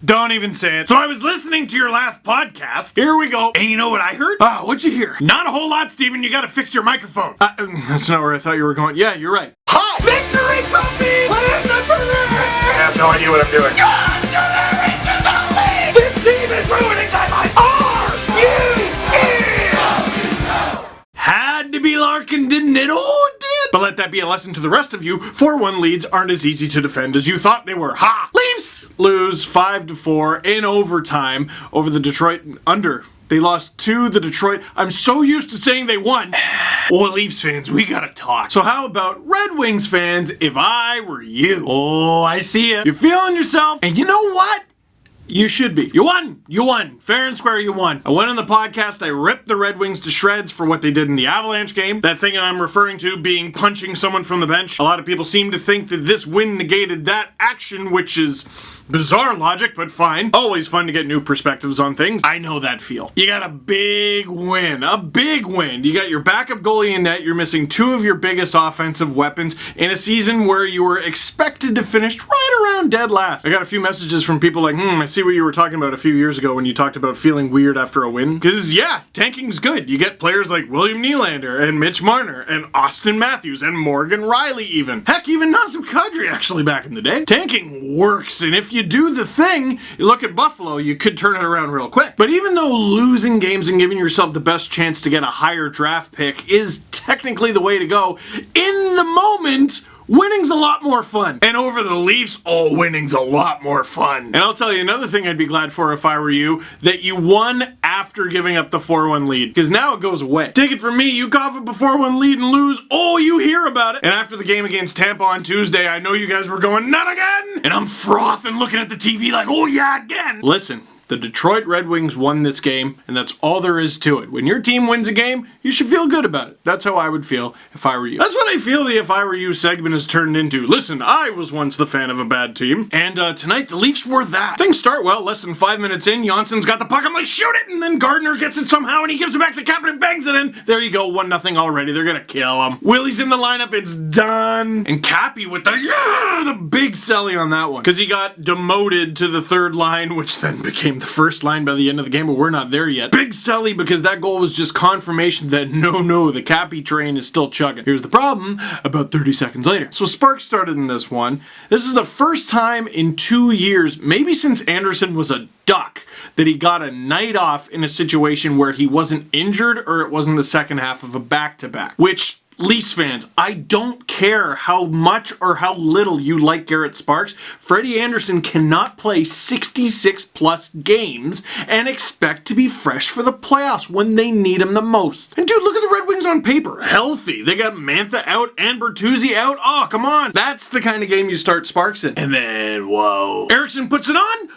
Don't even say it. So I was listening to your last podcast. Here we go. And you know what I heard? What'd you hear? Not a whole lot, Steven. You gotta fix your microphone. That's not where I thought you were going. Yeah, you're right. Hi! Victory puppy! I have no idea what I'm doing. This team is ruining my life! Had to be Larkin, didn't it? Oh, it did! But let that be a lesson to the rest of you. 4-1 leads aren't as easy to defend as you thought they were. Ha! Leafs lose 5-4 in overtime over the Detroit under. They lost to the Detroit. I'm so used to saying they won. Oh, Leafs fans, we gotta talk. So how about Red Wings fans if I were you? Oh, I see ya. You're feeling yourself. And you know what? You should be. You won! You won! Fair and square, you won. I went on the podcast, I ripped the Red Wings to shreds for what they did in the Avalanche game. That thing I'm referring to being punching someone from the bench. A lot of people seem to think that this win negated that action, which is bizarre logic, but fine. Always fun to get new perspectives on things. I know that feel. You got a big win. A big win. You got your backup goalie in net. You're missing two of your biggest offensive weapons in a season where you were expected to finish right around dead last. I got a few messages from people like, I see what you were talking about a few years ago when you talked about feeling weird after a win. Because, yeah, tanking's good. You get players like William Nylander and Mitch Marner and Austin Matthews and Morgan Riley even. Heck, even Nazem Kadri actually back in the day. Tanking works, and if you do the thing, you look at Buffalo, you could turn it around real quick. But even though losing games and giving yourself the best chance to get a higher draft pick is technically the way to go, in the moment, winning's a lot more fun. And over the Leafs, winning's a lot more fun. And I'll tell you another thing I'd be glad for if I were you, that you won after giving up the 4-1 lead. Because now it goes away. Take it from me, you cough up a 4-1 lead and lose, you hear about it. And after the game against Tampa on Tuesday, I know you guys were going, not again! And I'm frothing looking at the TV like, oh yeah, again! Listen. The Detroit Red Wings won this game, and that's all there is to it. When your team wins a game, you should feel good about it. That's how I would feel if I were you. That's what I feel the If I Were You segment has turned into. Listen, I was once the fan of a bad team, and tonight the Leafs were that. Things start well. Less than 5 minutes in, Jansson's got the puck. I'm like, shoot it! And then Gardner gets it somehow, and he gives it back to the captain and bangs it in. There you go, 1-0 already. They're gonna kill him. Willie's in the lineup. It's done. And Cappy with the big selly on that one. Because he got demoted to the third line, which then became the first line by the end of the game, but we're not there yet. Big selly because that goal was just confirmation that no, the Cappy train is still chugging. Here's the problem, about 30 seconds later. So Sparks started in this one. This is the first time in 2 years, maybe since Anderson was a Duck, that he got a night off in a situation where he wasn't injured or it wasn't the second half of a back-to-back. Which, Leafs fans, I don't care how much or how little you like Garrett Sparks, Freddie Anderson cannot play 66 plus games and expect to be fresh for the playoffs when they need him the most. And dude, look at the Red Wings on paper. Healthy. They got Mantha out and Bertuzzi out. Oh, come on. That's the kind of game you start Sparks in. And then, whoa. Eriksson puts it on.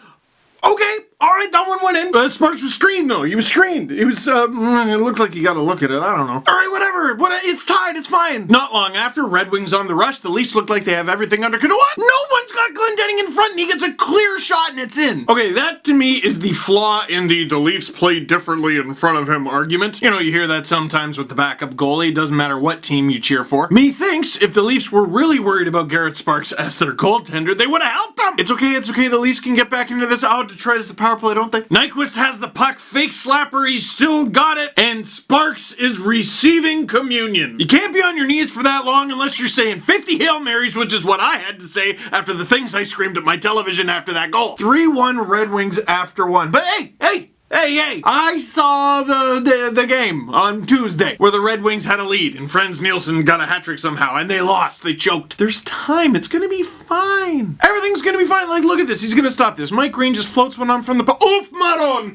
Okay, alright, that one went in. Sparks was screened though. He was screened. It was, it looked like you gotta look at it. I don't know. Alright, whatever. It's tied. It's fine. Not long after, Red Wings on the rush. The Leafs look like they have everything under control. What? No one's got Glendening in front and he gets a clear shot and it's in. Okay, that to me is the flaw in the Leafs played differently in front of him argument. You know, you hear that sometimes with the backup goalie. It doesn't matter what team you cheer for. Methinks if the Leafs were really worried about Garrett Sparks as their goaltender, they would have helped him. It's okay. The Leafs can get back into this. Detroit is the power play, don't they? Nyquist has the puck, fake slapper, he's still got it, and Sparks is receiving communion. You can't be on your knees for that long unless you're saying 50 Hail Marys, which is what I had to say after the things I screamed at my television after that goal. 3-1 Red Wings after one. But hey! I saw the game on Tuesday where the Red Wings had a lead and Frans Nielsen got a hat trick somehow and they lost. They choked. There's time. It's gonna be fine. Everything's gonna be fine. Like, look at this. He's gonna stop this. Mike Green just floats one on from the Oof, Maron!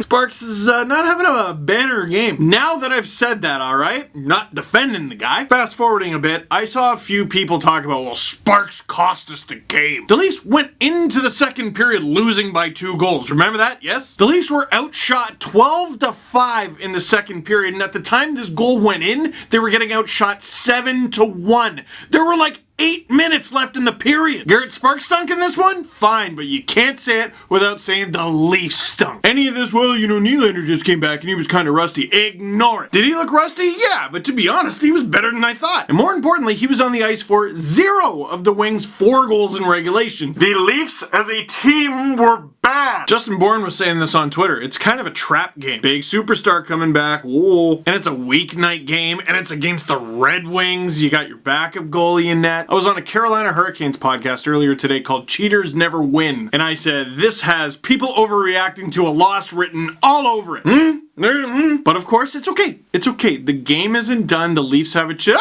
Sparks is not having a banner game. Now that I've said that, alright? Not defending the guy. Fast forwarding a bit, I saw a few people talk about, well, Sparks cost us the game. The Leafs went into the second period losing by 2 goals. Remember that? Yes? The Leafs were outshot 12-5 in the second period, and at the time this goal went in, they were getting outshot 7-1. There were like 8 minutes left in the period. Garrett Sparks stunk in this one? Fine, but you can't say it without saying the Leafs stunk. Any of this, well, you know, Nylander just came back and he was kind of rusty. Ignore it. Did he look rusty? Yeah, but to be honest, he was better than I thought. And more importantly, he was on the ice for 0 of the Wings' 4 goals in regulation. The Leafs as a team were bad. Justin Bourne was saying this on Twitter. It's kind of a trap game. Big superstar coming back, whoa, and it's a weeknight game, and it's against the Red Wings. You got your backup goalie in net. I was on a Carolina Hurricanes podcast earlier today called Cheaters Never Win, and I said this has people overreacting to a loss written all over it. But of course, it's okay. It's okay. The game isn't done. The Leafs have a chance.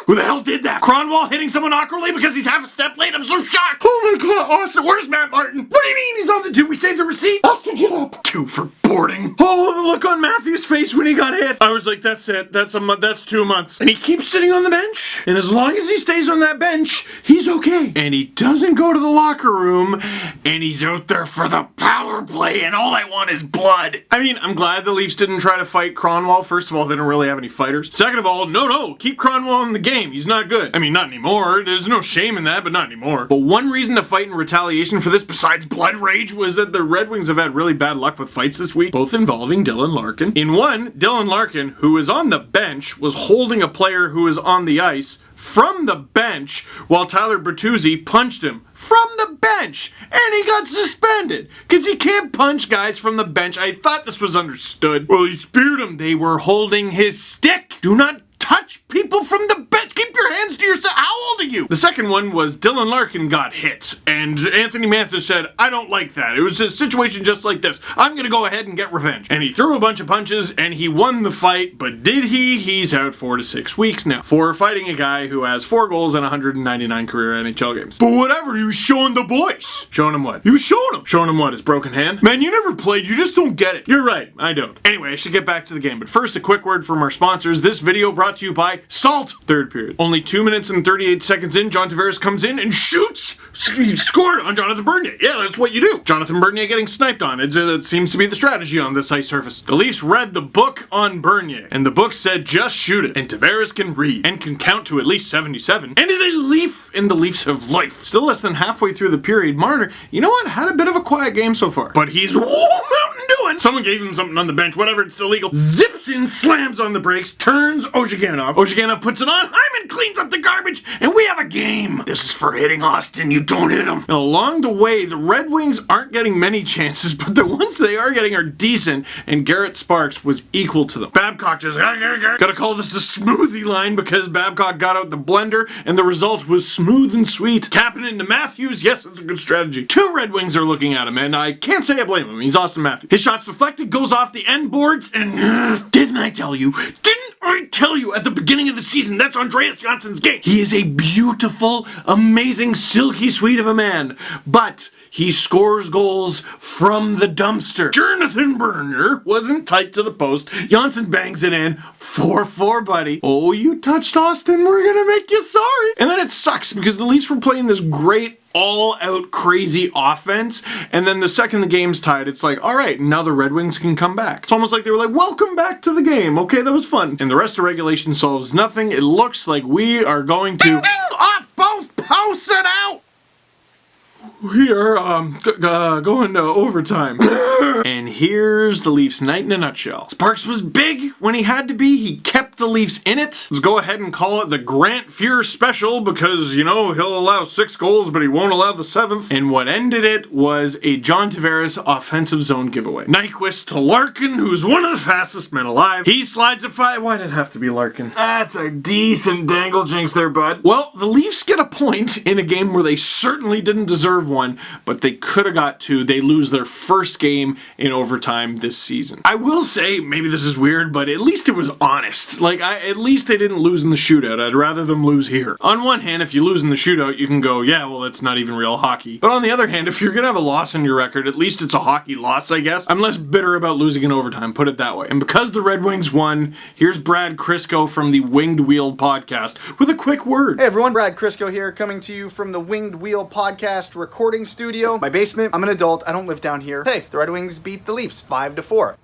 Who the hell did that? Cronwall hitting someone awkwardly because he's half a step late? I'm so shocked. Oh my god, Austin, where's Matt Martin? What do you mean he's on the 2? We saved the receipt. Austin, get up. 2 for boarding. Oh, the look on Matthews' face when he got hit. I was like, that's it. That's 2 months. And he keeps sitting on the bench. And as long as he stays on that bench, he's okay. And he doesn't go to the locker room. And he's out there for the power play. And all I want is blood. I mean, I'm glad the Leafs didn't try to fight Cronwall. First of all, they don't really have any fighters. Second of all, no, keep Cronwall in the game. He's not good. I mean, not anymore. There's no shame in that, but not anymore. But one reason to fight in retaliation for this, besides blood rage, was that the Red Wings have had really bad luck with fights this week, both involving Dylan Larkin. In one, Dylan Larkin, who was on the bench, was holding a player who was on the ice from the bench while Tyler Bertuzzi punched him from the bench, and he got suspended because you can't punch guys from the bench. I thought this was understood. Well, he speared him. They were holding his stick. Do not touch people from the bench. Keep your hands to yourself. How old are you? The second one was Dylan Larkin got hit, and Anthony Mantha said, I don't like that. It was a situation just like this. I'm gonna go ahead and get revenge. And he threw a bunch of punches, and he won the fight, but did he? He's out 4 to 6 weeks now for fighting a guy who has 4 goals and 199 career NHL games. But whatever, he was showing the boys. Showing him what? He was showing him. Showing him what? His broken hand? Man, you never played. You just don't get it. You're right. I don't. Anyway, I should get back to the game. But first, a quick word from our sponsors. This video brought to you by Salt. Third period. Only 2 minutes and 38 seconds in, John Tavares comes in and shoots. He scored on Jonathan Bernier. Yeah, that's what you do. Jonathan Bernier getting sniped on. It seems to be the strategy on this ice surface. The Leafs read the book on Bernier, and the book said just shoot it. And Tavares can read and can count to at least 77 and is a Leaf in the Leafs of life. Still less than halfway through the period, Marner, you know what, had a bit of a quiet game so far. But he's Mountain Dewing. Someone gave him something on the bench, whatever, it's still legal. Zips in, slams on the brakes, turns Ozhiganov. Ozhiganov puts it on, Hyman cleans up the garbage, and we have a game. This is for hitting Austin, you don't hit him. And along the way, the Red Wings aren't getting many chances, but the ones they are getting are decent, and Garrett Sparks was equal to them. Babcock just, gotta call this a smoothie line because Babcock got out the blender, and the result was smooth and sweet. Capping into Matthews, yes, that's a good strategy. 2 Red Wings are looking at him, and I can't say I blame him. He's Austin Matthews. His shot's deflected, goes off the end boards, and didn't I tell you at the beginning of the season, that's Andreas Johnson's game. He is a beautiful, amazing, silky sweet of a man, but he scores goals from the dumpster. Jonathan Bernier wasn't tight to the post. Johnsson bangs it in. 4-4, buddy. Oh, you touched Austin. We're gonna make you sorry. And then it sucks because the Leafs were playing this great all-out crazy offense, and then the second the game's tied, it's like, all right, now the Red Wings can come back. It's almost like they were like, welcome back to the game. Okay, that was fun. And the rest of regulation solves nothing. It looks like we are going to ding, ding, off both posts and out. We are going to overtime. And here's the Leafs night in a nutshell. Sparks was big when he had to be. He kept the Leafs in it. Let's go ahead and call it the Grant Fuhr special because, you know, he'll allow 6 goals, but he won't allow the 7th. And what ended it was a John Tavares offensive zone giveaway. Nyquist to Larkin, who's one of the fastest men alive. He slides a 5. Why did it have to be Larkin? That's a decent dangle jinx there, bud. Well, the Leafs get a point in a game where they certainly didn't deserve one, but they could have got 2. They lose their first game in overtime this season. I will say, maybe this is weird, but at least it was honest. Like, at least they didn't lose in the shootout. I'd rather them lose here. On one hand, if you lose in the shootout, you can go, yeah, well, that's not even real hockey. But on the other hand, if you're gonna have a loss in your record, at least it's a hockey loss, I guess. I'm less bitter about losing in overtime, put it that way. And because the Red Wings won, here's Brad Crisco from the Winged Wheel podcast with a quick word. Hey everyone, Brad Crisco here, coming to you from the Winged Wheel podcast recording studio. My basement, I'm an adult, I don't live down here. Hey, the Red Wings beat the Leafs 5-4.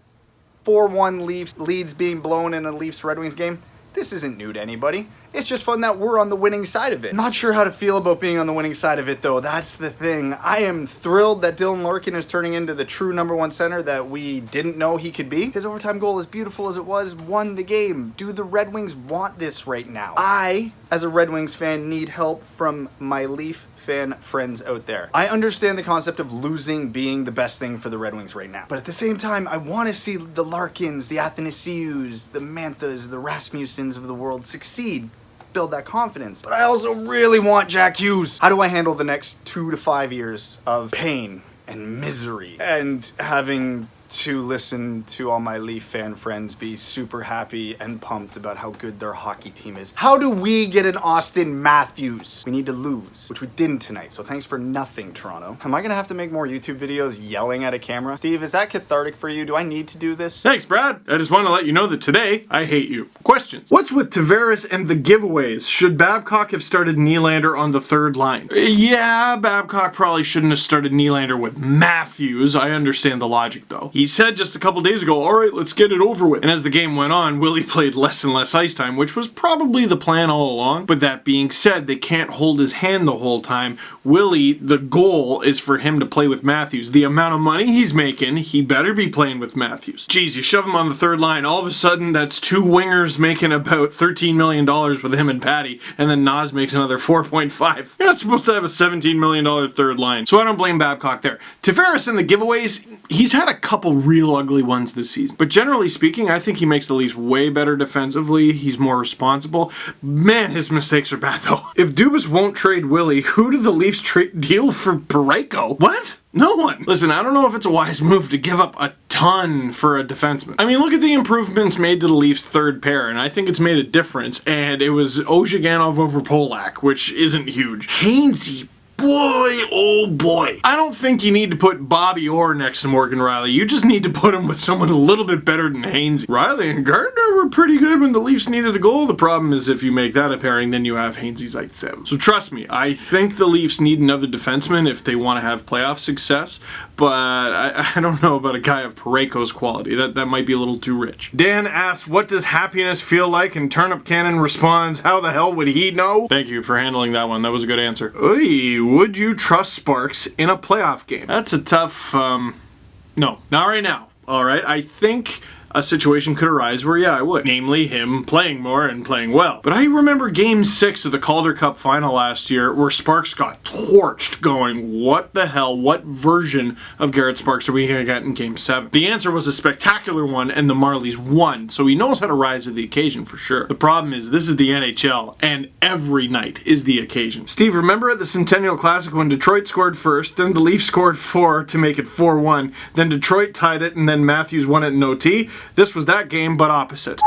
4-1 Leafs, leads being blown in a Leafs-Red Wings game. This isn't new to anybody. It's just fun that we're on the winning side of it. Not sure how to feel about being on the winning side of it though. That's the thing. I am thrilled that Dylan Larkin is turning into the true #1 center that we didn't know he could be. His overtime goal, as beautiful as it was, won the game. Do the Red Wings want this right now? I, as a Red Wings fan, need help from my Leaf fan friends out there. I understand the concept of losing being the best thing for the Red Wings right now. But at the same time, I want to see the Larkins, the Athanasius, the Manthas, the Rasmussens of the world succeed. Build that confidence. But I also really want Jack Hughes. How do I handle the next 2 to 5 years of pain and misery and having to listen to all my Leaf fan friends be super happy and pumped about how good their hockey team is? How do we get an Austin Matthews? We need to lose, which we didn't tonight, so thanks for nothing, Toronto. Am I gonna have to make more YouTube videos yelling at a camera? Steve, is that cathartic for you? Do I need to do this? Thanks, Brad. I just want to let you know that today, I hate you. Questions. What's with Tavares and the giveaways? Should Babcock have started Nylander on the third line? Yeah, Babcock probably shouldn't have started Nylander with Matthews. I understand the logic, though. He said just a couple days ago, all right, let's get it over with. And as the game went on, Willie played less and less ice time, which was probably the plan all along. But that being said, they can't hold his hand the whole time. Willie, the goal is for him to play with Matthews. The amount of money he's making, he better be playing with Matthews. Geez, you shove him on the third line, all of a sudden that's 2 wingers making about $13 million with him and Patty, and then Nas makes another 4.5. You're not supposed to have a $17 million third line. So I don't blame Babcock there. Tavares and the giveaways, he's had a couple real ugly ones this season. But generally speaking, I think he makes the Leafs way better defensively. He's more responsible. Man, his mistakes are bad though. If Dubas won't trade Willie, who do the Leafs deal for Parayko? What? No one. Listen, I don't know if it's a wise move to give up a ton for a defenseman. I mean, look at the improvements made to the Leafs' third pair, and I think it's made a difference. And it was Ozhiganov over Polak, which isn't huge. Hainsey, boy, oh boy. I don't think you need to put Bobby Orr next to Morgan Riley. You just need to put him with someone a little bit better than Hainsey. Riley and Gardner were pretty good when the Leafs needed a goal. The problem is if you make that a pairing, then you have Hainsey's like 7. So trust me, I think the Leafs need another defenseman if they want to have playoff success, but I don't know about a guy of Parayko's quality. That might be a little too rich. Dan asks, what does happiness feel like? And Turnip Cannon responds, how the hell would he know? Thank you for handling that one. That was a good answer. Oy, would you trust Sparks in a playoff game? That's a tough, no, not right now. All right, I think a situation could arise where, yeah, I would. Namely, him playing more and playing well. But I remember Game 6 of the Calder Cup final last year where Sparks got torched going, what the hell, what version of Garrett Sparks are we going to get in Game 7? The answer was a spectacular one, and the Marlies won, so he knows how to rise to the occasion for sure. The problem is, this is the NHL, and every night is the occasion. Steve, remember at the Centennial Classic when Detroit scored first, then the Leafs scored 4 to make it 4-1, then Detroit tied it, and then Matthews won it in OT? This was that game, but opposite.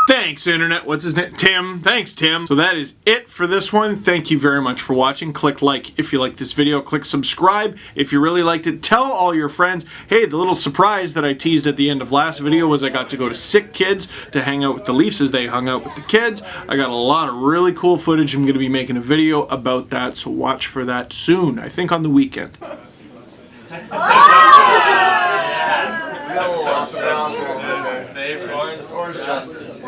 Thanks, Internet. What's his name? Tim. Thanks, Tim. So that is it for this one. Thank you very much for watching. Click like if you like this video. Click subscribe if you really liked it. Tell all your friends. Hey, the little surprise that I teased at the end of last video was I got to go to Sick Kids to hang out with the Leafs as they hung out with the kids. I got a lot of really cool footage. I'm going to be making a video about that, so watch for that soon. I think on the weekend. Orange justice.